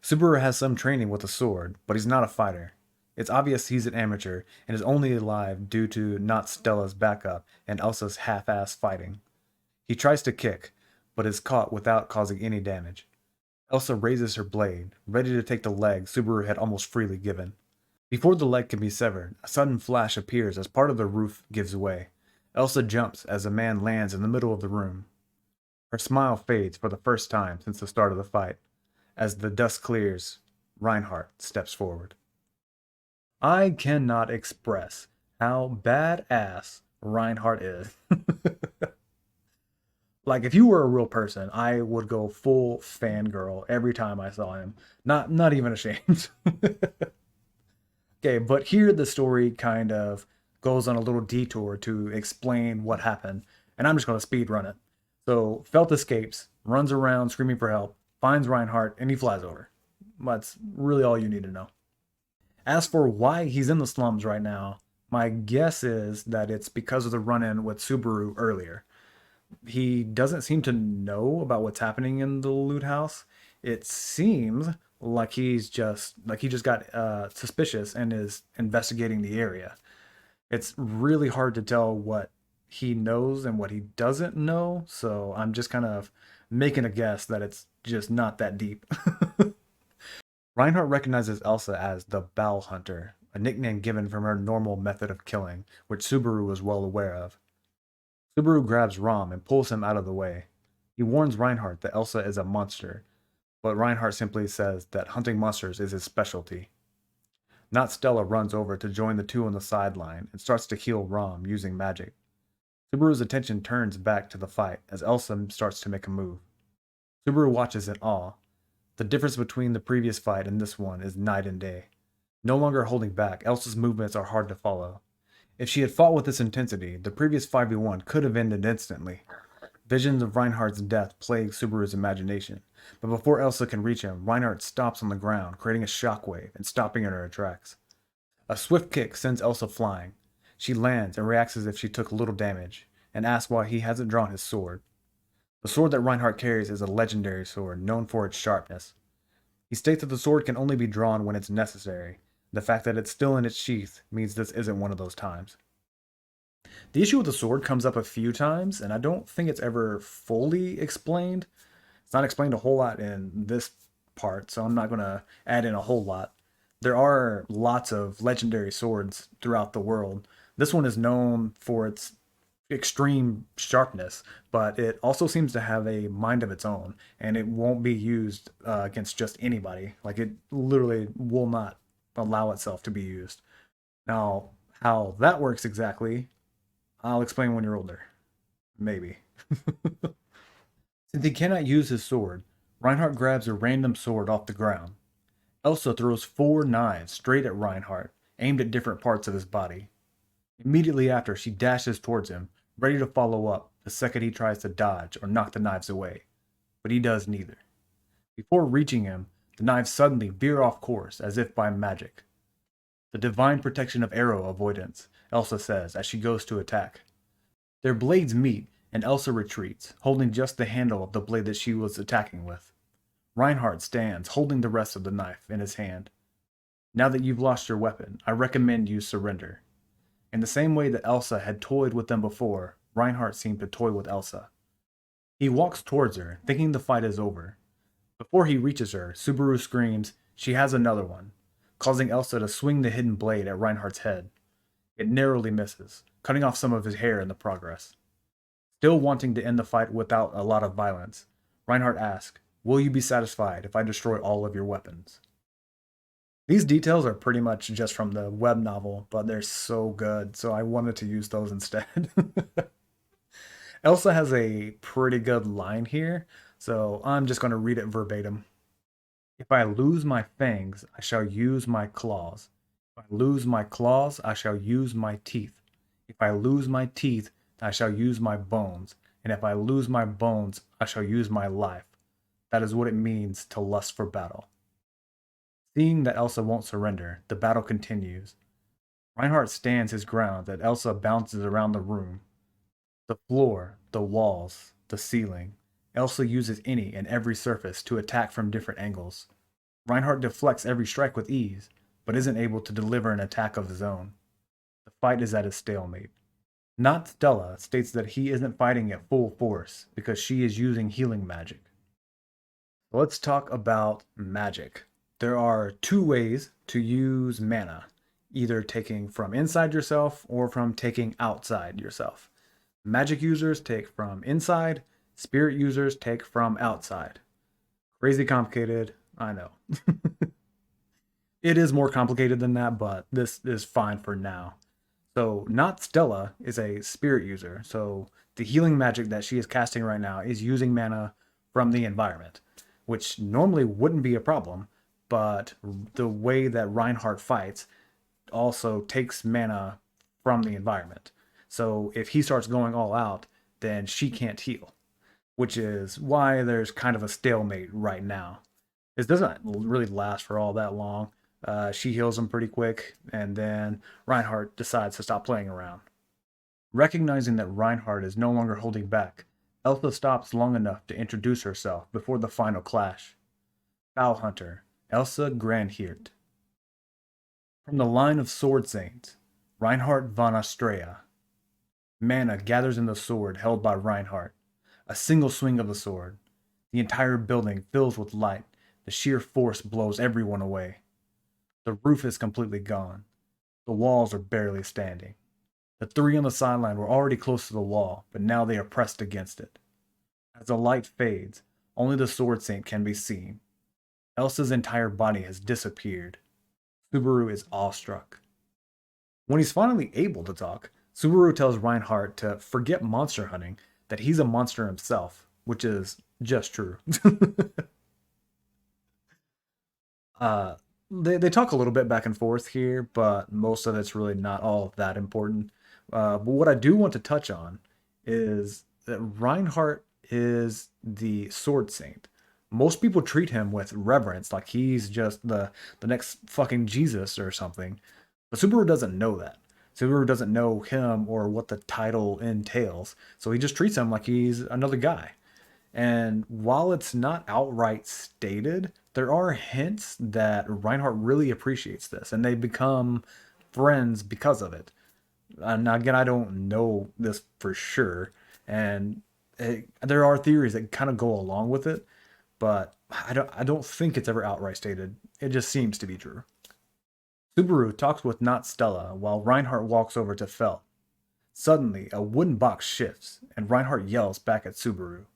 Subaru has some training with a sword, but he's not a fighter. It's obvious he's an amateur and is only alive due to not Stella's backup and Elsa's half-ass fighting. He tries to kick, but is caught without causing any damage. Elsa raises her blade, ready to take the leg Subaru had almost freely given. Before the leg can be severed, a sudden flash appears as part of the roof gives way. Elsa jumps as a man lands in the middle of the room. Her smile fades for the first time since the start of the fight. As the dust clears, Reinhardt steps forward. I cannot express how badass Reinhardt is. Like, if you were a real person, I would go full fangirl every time I saw him. Not even ashamed. Okay, but here the story kind of goes on a little detour to explain what happened, and I'm just going to speed run it. So, Felt escapes, runs around screaming for help, finds Reinhardt, and he flies over. That's really all you need to know. As for why he's in the slums right now, My guess is that it's because of the run-in with Subaru earlier. He doesn't seem to know about what's happening in the loot house. It seems like he just got suspicious and is investigating the area. It's really hard to tell what he knows and what he doesn't know, so I'm just kind of making a guess that it's just not that deep. Reinhardt recognizes Elsa as the Bow Hunter, a nickname given from her normal method of killing, which Subaru was well aware of. Subaru grabs Rom and pulls him out of the way. He warns Reinhardt that Elsa is a monster, but Reinhardt simply says that hunting monsters is his specialty. Not Stella runs over to join the two on the sideline and starts to heal Rom using magic. Subaru's attention turns back to the fight as Elsa starts to make a move. Subaru watches in awe. The difference between the previous fight and this one is night and day. No longer holding back, Elsa's movements are hard to follow. If she had fought with this intensity, the previous 5v1 could have ended instantly. Visions of Reinhardt's death plague Subaru's imagination, but before Elsa can reach him, Reinhardt stops on the ground, creating a shockwave and stopping her in her tracks. A swift kick sends Elsa flying. She lands and reacts as if she took little damage, and asks why he hasn't drawn his sword. The sword that Reinhardt carries is a legendary sword, known for its sharpness. He states that the sword can only be drawn when it's necessary. The fact that it's still in its sheath means this isn't one of those times. The issue with the sword comes up a few times, and I don't think it's ever fully explained. It's not explained a whole lot in this part, so I'm not going to add in a whole lot. There are lots of legendary swords throughout the world. This one is known for its extreme sharpness, but it also seems to have a mind of its own, and it won't be used against just anybody. Like, it literally will not allow itself to be used. Now, how that works exactly, I'll explain when you're older. Maybe. Since he cannot use his sword, Reinhardt grabs a random sword off the ground. Elsa throws four knives straight at Reinhardt, aimed at different parts of his body. Immediately after, she dashes towards him, ready to follow up the second he tries to dodge or knock the knives away. But he does neither. Before reaching him, the knives suddenly veer off course as if by magic. The divine protection of arrow avoidance, Elsa says as she goes to attack. Their blades meet, and Elsa retreats, holding just the handle of the blade that she was attacking with. Reinhardt stands, holding the rest of the knife in his hand. Now that you've lost your weapon, I recommend you surrender. In the same way that Elsa had toyed with them before, Reinhardt seemed to toy with Elsa. He walks towards her, thinking the fight is over. Before he reaches her, Subaru screams, "She has another one," causing Elsa to swing the hidden blade at Reinhardt's head. It narrowly misses, cutting off some of his hair in the progress. Still wanting to end the fight without a lot of violence, Reinhardt asks, "Will you be satisfied if I destroy all of your weapons?" These details are pretty much just from the web novel, but they're so good, so I wanted to use those instead. Elsa has a pretty good line here, so I'm just going to read it verbatim. "If I lose my fangs, I shall use my claws. If I lose my claws, I shall use my teeth. If I lose my teeth, I shall use my bones. And if I lose my bones, I shall use my life. That is what it means to lust for battle." Seeing that Elsa won't surrender, the battle continues. Reinhardt stands his ground as Elsa bounces around the room. The floor, the walls, the ceiling. Elsa uses any and every surface to attack from different angles. Reinhardt deflects every strike with ease, but isn't able to deliver an attack of his own. The fight is at a stalemate. Not Stella states that he isn't fighting at full force because she is using healing magic. Let's talk about magic. There are two ways to use mana, either taking from inside yourself or from taking outside yourself. Magic users take from inside, spirit users take from outside. Crazy complicated, I know. It is more complicated than that, but this is fine for now. So, not Stella is a spirit user, so the healing magic that she is casting right now is using mana from the environment, which normally wouldn't be a problem, but the way that Reinhardt fights also takes mana from the environment. So if he starts going all out, then she can't heal, which is why there's kind of a stalemate right now. This doesn't really last for all that long. She heals him pretty quick, and then Reinhardt decides to stop playing around. Recognizing that Reinhardt is no longer holding back, Elsa stops long enough to introduce herself before the final clash. Foul Hunter, Elsa Grandhiert. From the line of sword saints, Reinhardt von Astrea. Mana gathers in the sword held by Reinhardt. A single swing of the sword. The entire building fills with light. The sheer force blows everyone away. The roof is completely gone. The walls are barely standing. The three on the sideline were already close to the wall, but now they are pressed against it. As the light fades, only the sword saint can be seen. Elsa's entire body has disappeared. Subaru is awestruck. When he's finally able to talk, Subaru tells Reinhardt to forget monster hunting, that he's a monster himself, which is just true. uh, they talk a little bit back and forth here, but most of it's really not all that important. But what I do want to touch on is that Reinhardt is the sword saint. Most people treat him with reverence, like he's just the next fucking Jesus or something. But Subaru doesn't know that. Subaru doesn't know him or what the title entails, so he just treats him like he's another guy. And while it's not outright stated, there are hints that Reinhardt really appreciates this, and they become friends because of it. Now, again, I don't know this for sure, and there are theories that kind of go along with it, but I don't think it's ever outright stated. It just seems to be true. Subaru talks with not Stella while Reinhardt walks over to Felt. Suddenly, a wooden box shifts, and Reinhardt yells back at Subaru.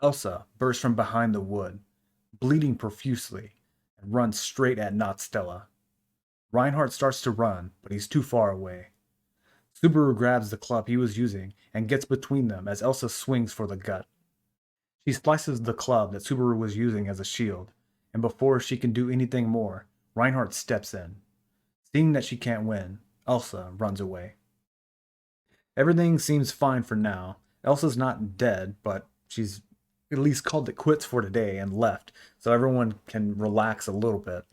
Elsa bursts from behind the wood, bleeding profusely, and runs straight at not Stella. Reinhardt starts to run, but he's too far away. Subaru grabs the club he was using and gets between them as Elsa swings for the gut. She slices the club that Subaru was using as a shield, and before she can do anything more, Reinhardt steps in. Seeing that she can't win, Elsa runs away. Everything seems fine for now. Elsa's not dead, but she's at least called it quits for today and left, so everyone can relax a little bit.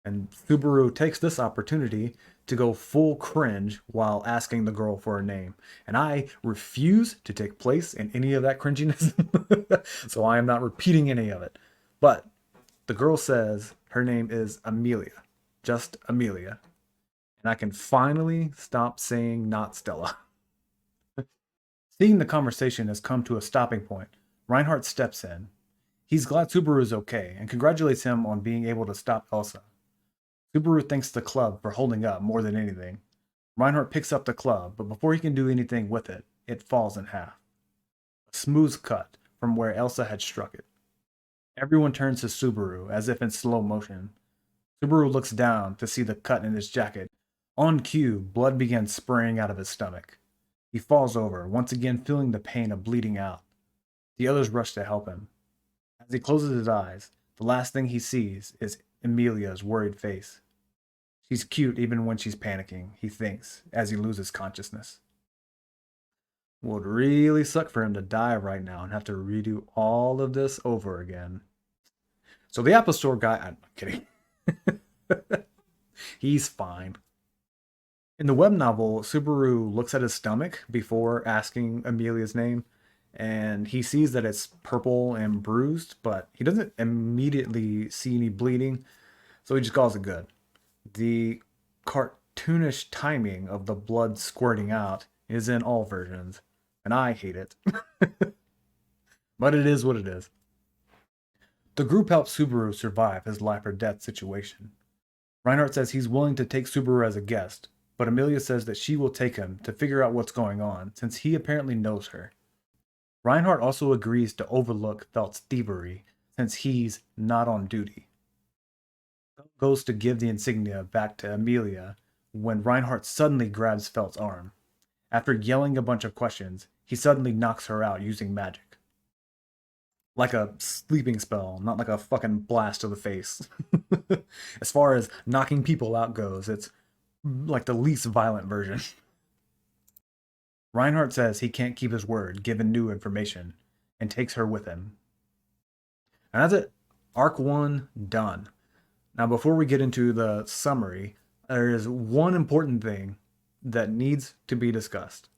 And Subaru takes this opportunity to go full cringe while asking the girl for her name. And I refuse to take place in any of that cringiness, so I am not repeating any of it. But the girl says her name is Amelia, just Amelia. And I can finally stop saying not Stella. Seeing the conversation has come to a stopping point, Reinhardt steps in. He's glad Subaru is okay and congratulates him on being able to stop Elsa. Subaru thanks the club for holding up more than anything. Reinhardt picks up the club, but before he can do anything with it, it falls in half. A smooth cut from where Elsa had struck it. Everyone turns to Subaru as if in slow motion. Subaru looks down to see the cut in his jacket. On cue, blood begins spraying out of his stomach. He falls over, once again feeling the pain of bleeding out. The others rush to help him. As he closes his eyes, the last thing he sees is Emilia's worried face. She's cute even when she's panicking, he thinks, as he loses consciousness. Would really suck for him to die right now and have to redo all of this over again. So the Apple Store guy, I'm kidding. He's fine. In the web novel, Subaru looks at his stomach before asking Amelia's name, and he sees that it's purple and bruised, but he doesn't immediately see any bleeding, so he just calls it good. The cartoonish timing of the blood squirting out is in all versions, and I hate it. But it is what it is. The group helps Subaru survive his life or death situation. Reinhardt says he's willing to take Subaru as a guest, but Amelia says that she will take him to figure out what's going on, since he apparently knows her. Reinhardt also agrees to overlook Felt's thievery, since he's not on duty. Felt goes to give the insignia back to Amelia when Reinhardt suddenly grabs Felt's arm. After yelling a bunch of questions, he suddenly knocks her out using magic. Like a sleeping spell, not like a fucking blast to the face. As far as knocking people out goes, it's like the least violent version. Reinhardt says he can't keep his word given new information and takes her with him. And that's it. Arc 1 done. Now, before we get into the summary, there is one important thing that needs to be discussed.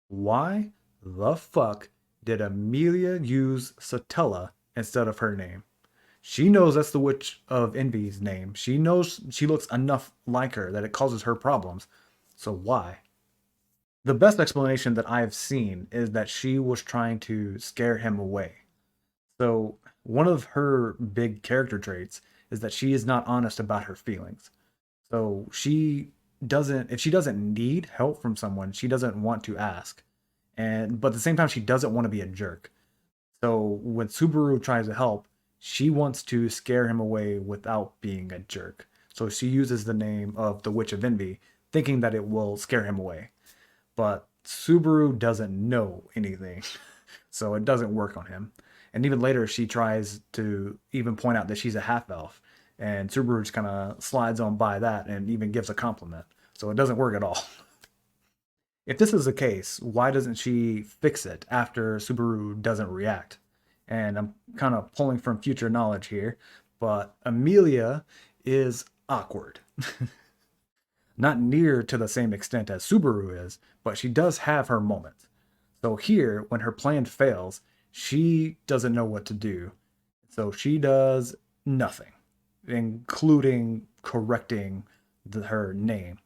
Why the fuck did Amelia use Satella instead of her name? She knows that's the Witch of Envy's name. She knows she looks enough like her that it causes her problems. So why? The best explanation that I've seen is that she was trying to scare him away. So, one of her big character traits is that she is not honest about her feelings. So, if she doesn't need help from someone, she doesn't want to ask. But at the same time, she doesn't want to be a jerk. So, when Subaru tries to help, she wants to scare him away without being a jerk. So, she uses the name of the Witch of Envy, thinking that it will scare him away. But Subaru doesn't know anything, so it doesn't work on him. And even later, she tries to even point out that she's a half elf, and Subaru just kind of slides on by that and even gives a compliment. So it doesn't work at all. If this is the case, why doesn't she fix it after Subaru doesn't react? And I'm kind of pulling from future knowledge here, but Amelia is awkward. Not near to the same extent as Subaru is, but she does have her moments. So here, when her plan fails, she doesn't know what to do. So she does nothing, including correcting her name.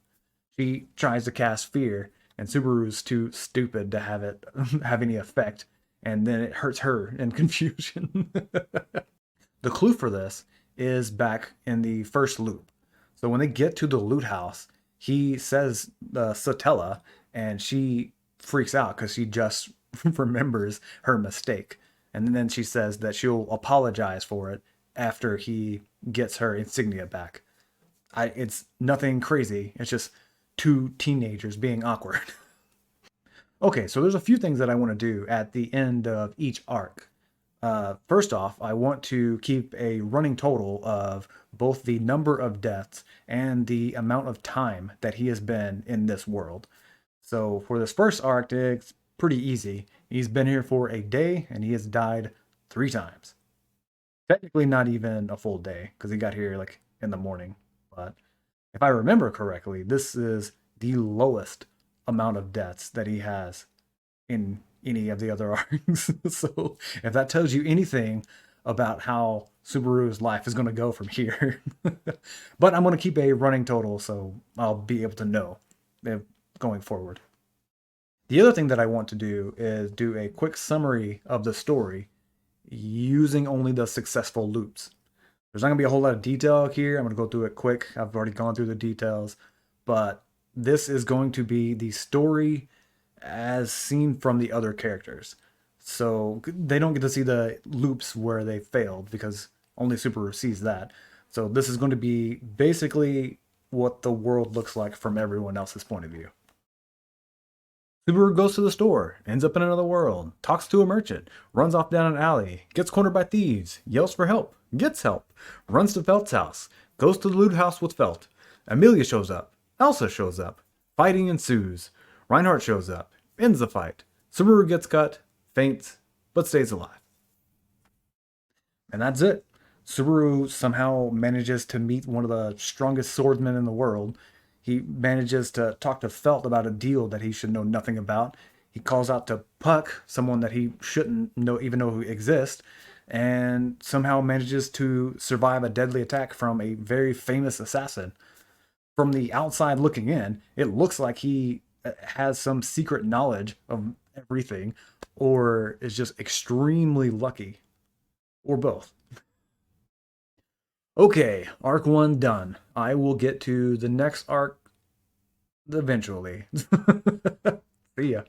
She tries to cast fear, and Subaru's too stupid to have it have any effect, and then it hurts her in confusion. The clue for this is back in the first loop. So when they get to the loot house, he says Satella, and she freaks out because she just remembers her mistake. And then she says that she'll apologize for it after he gets her insignia back. It's nothing crazy. It's just two teenagers being awkward. Okay, so there's a few things that I want to do at the end of each arc. First off, I want to keep a running total of both the number of deaths and the amount of time that he has been in this world. So for this first arc, it's pretty easy. He's been here for a day and he has died 3 times. Technically, not even a full day because he got here like in the morning. But if I remember correctly, this is the lowest amount of deaths that he has in any of the other arcs. So if that tells you anything about how Subaru's life is going to go from here, but I'm going to keep a running total so I'll be able to know going forward. The other thing that I want to do is do a quick summary of the story using only the successful loops. There's not going to be a whole lot of detail here. I'm going to go through it quick. I've already gone through the details, but this is going to be the story as seen from the other characters. So they don't get to see the loops where they failed because only Subaru sees that. So this is going to be basically what the world looks like from everyone else's point of view. Subaru goes to the store, ends up in another world, talks to a merchant, runs off down an alley, gets cornered by thieves, yells for help, gets help, runs to Felt's house, goes to the loot house with Felt. Amelia shows up, Elsa shows up, fighting ensues. Reinhardt shows up, ends the fight. Subaru gets cut, faints, but stays alive. And that's it. Subaru somehow manages to meet one of the strongest swordsmen in the world. He manages to talk to Felt about a deal that he should know nothing about. He calls out to Puck, someone that he shouldn't even know who exists, and somehow manages to survive a deadly attack from a very famous assassin. From the outside looking in, it looks like he has some secret knowledge of everything, or is just extremely lucky, or both. Okay, arc one done. I will get to the next arc eventually. See ya.